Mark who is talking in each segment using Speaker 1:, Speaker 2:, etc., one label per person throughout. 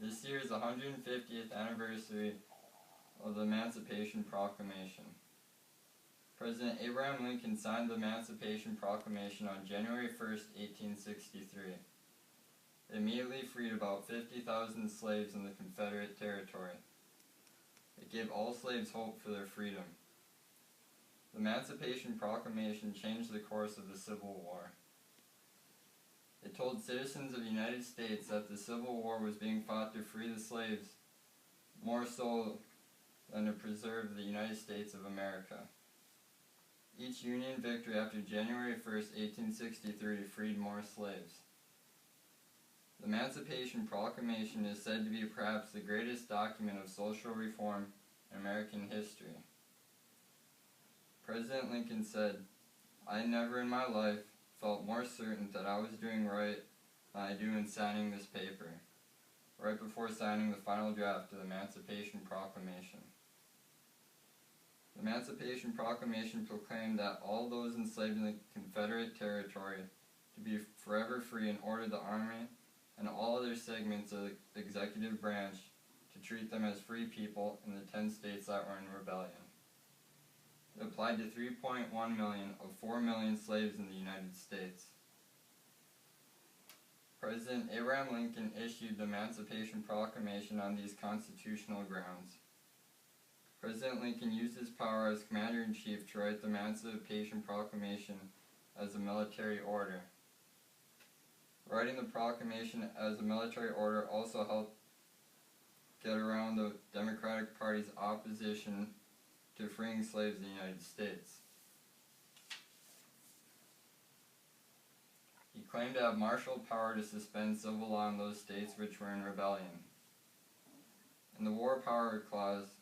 Speaker 1: This year is the 150th anniversary of the Emancipation Proclamation. President Abraham Lincoln signed the Emancipation Proclamation on January 1st, 1863. It immediately freed about 50,000 slaves in the Confederate territory. It gave all slaves hope for their freedom. The Emancipation Proclamation changed the course of the Civil War. It told citizens of the United States that the Civil War was being fought to free the slaves more so than to preserve the United States of America. Each Union victory after January 1st, 1863 freed more slaves. The Emancipation Proclamation is said to be perhaps the greatest document of social reform in American history. President Lincoln said, "I never in my life felt more certain that I was doing right than I do in signing this paper," right before signing the final draft of the Emancipation Proclamation. The Emancipation Proclamation proclaimed that all those enslaved in the Confederate territory to be forever free and ordered the Army and all other segments of the executive branch to treat them as free people in the 10 states that were in rebellion. It applied to 3.1 million of 4 million slaves in the United States. President Abraham Lincoln issued the Emancipation Proclamation on these constitutional grounds. President Lincoln used his power as Commander-in-Chief to write the Emancipation Proclamation as a military order. Writing the proclamation as a military order also helped get around the Democratic Party's opposition to freeing slaves in the United States. He claimed to have martial power to suspend civil law in those states which were in rebellion. In the War Power Clause,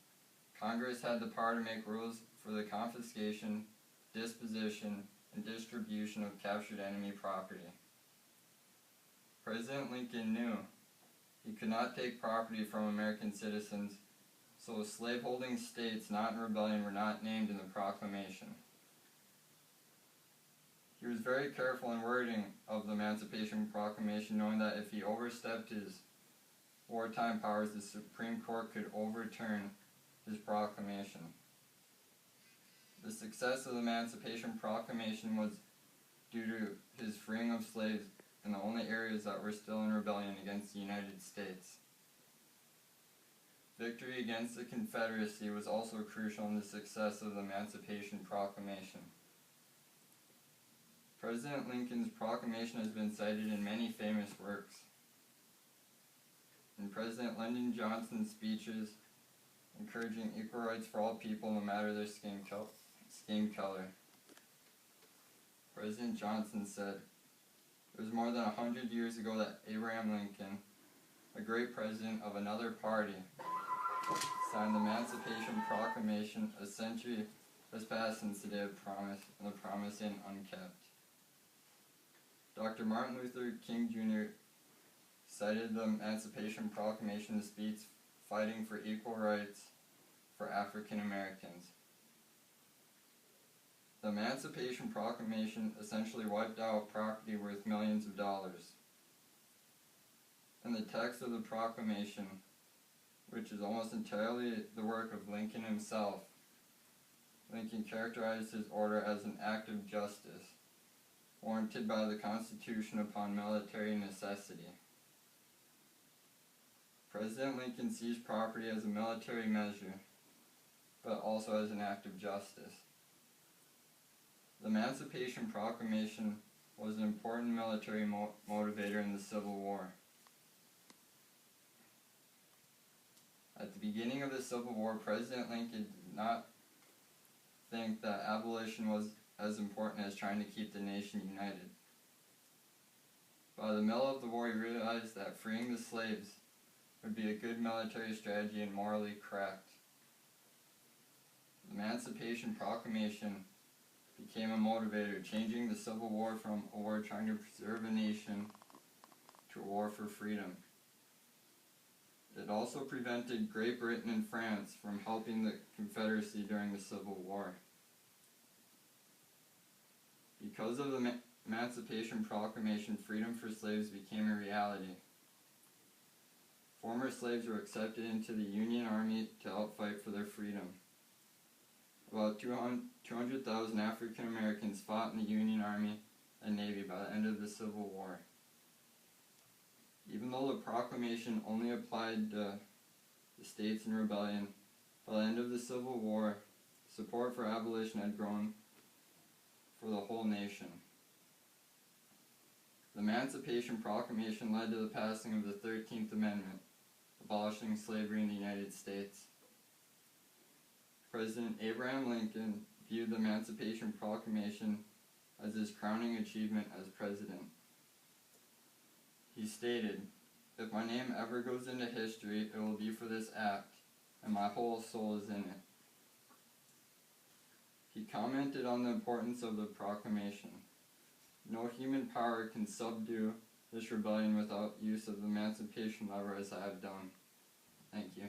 Speaker 1: Congress had the power to make rules for the confiscation, disposition, and distribution of captured enemy property. President Lincoln knew he could not take property from American citizens, so slaveholding states not in rebellion were not named in the proclamation. He was very careful in wording of the Emancipation Proclamation, knowing that if he overstepped his wartime powers, the Supreme Court could overturn his proclamation. The success of the Emancipation Proclamation was due to his freeing of slaves in the only areas that were still in rebellion against the United States. Victory against the Confederacy was also crucial in the success of the Emancipation Proclamation. President Lincoln's proclamation has been cited in many famous works. In President Lyndon Johnson's speeches encouraging equal rights for all people no matter their skin color, President Johnson said, "It was more than 100 years ago that Abraham Lincoln, a great president of another party, signed the Emancipation Proclamation. A century has passed since the day of promise, and the promise ain't unkept." Dr. Martin Luther King Jr. cited the Emancipation Proclamation as speech fighting for equal rights for African Americans. The Emancipation Proclamation essentially wiped out property worth millions of dollars. In the text of the proclamation, which is almost entirely the work of Lincoln himself, Lincoln characterized his order as an act of justice, warranted by the Constitution upon military necessity. President Lincoln seized property as a military measure, but also as an act of justice. The Emancipation Proclamation was an important military motivator in the Civil War. At the beginning of the Civil War, President Lincoln did not think that abolition was as important as trying to keep the nation united. By the middle of the war, he realized that freeing the slaves would be a good military strategy and morally correct. The Emancipation Proclamation became a motivator, changing the Civil War from a war trying to preserve a nation to a war for freedom. It also prevented Great Britain and France from helping the Confederacy during the Civil War. Because of the Emancipation Proclamation, freedom for slaves became a reality. Former former slaves were accepted into the Union Army to help fight for their freedom. About 200,000 African Americans fought in the Union Army and Navy by the end of the Civil War. Even though the proclamation only applied to the states in rebellion, by the end of the Civil War, support for abolition had grown for the whole nation. The Emancipation Proclamation led to the passing of the 13th Amendment, abolishing slavery in the United States. President Abraham Lincoln viewed the Emancipation Proclamation as his crowning achievement as president. He stated, "If my name ever goes into history, it will be for this act, and my whole soul is in it." He commented on the importance of the proclamation. "No human power can subdue this rebellion without use of the emancipation lever as I have done." Thank you.